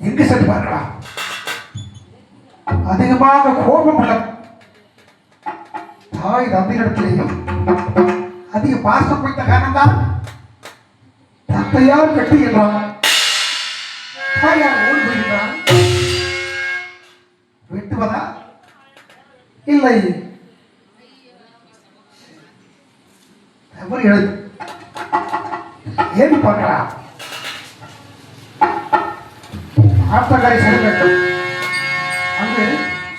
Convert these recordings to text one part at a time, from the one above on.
எங்கு சென்று பார்க்கலாம். அதிகமாக கோபம் உள்ள தாய் தந்தையிடத்திலே அதிக பாசம் வைத்த காரணம்தான் தந்தையார் கட்டி என்றான், தாயார் ஓடி போகிறான். வெட்டுவதா இல்லை தவறு எழுது ஏறி பார்க்கலாம். ஆத்தங்கரை செல்ல வேண்டும். அங்கு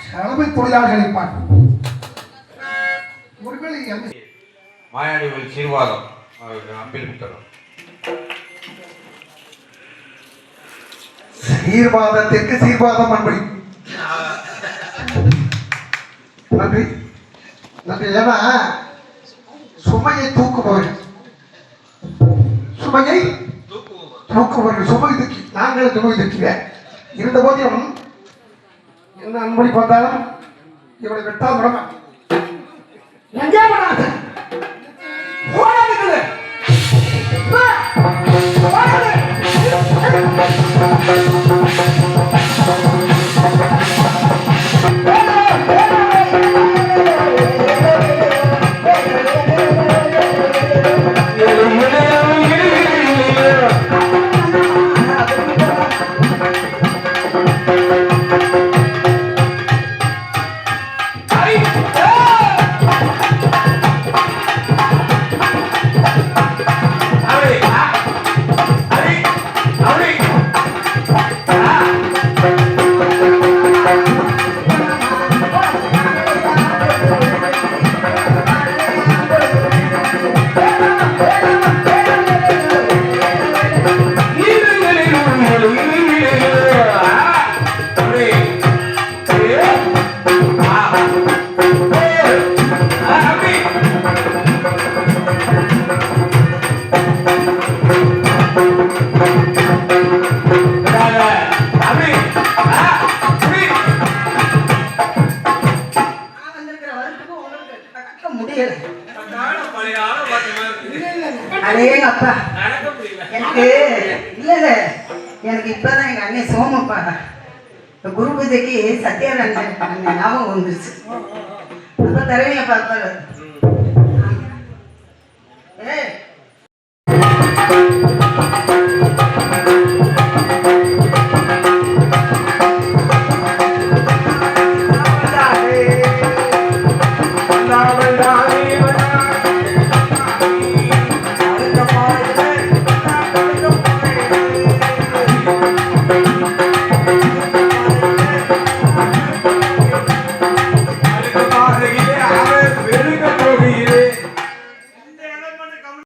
சலவை தொழிலாளர்கள் இருப்பார்கள். ஒருவேளை மாயாடிகள் சீர்வாதம் அப்பீல் புத்தகம் சீர்வாதத்திற்கு சீர்வாதம் அன்பளி. நன்றி நன்றி. ஏன்னா சுமையை தூக்குபவர்கள், சுமையை தூக்குபவர்கள், சுமை தூக்கி நாங்களும் சுமை தூக்கிவேன். இருந்த போதிலும் என்ன அன்பளி பார்த்தாலும் இவனை வெட்டா விடமா எங்கே பண்ணாது ஓடாது. அடேங்கப்பா, எனக்கு இல்ல இல்ல எனக்கு இப்பதான் எங்க அண்ணன் சோமப்பா குரு பூஜைக்கு சத்யானந்தன் ஞாபகம் வந்துருச்சு. அப்ப தருவீங்க பாப்பாரு. ஏ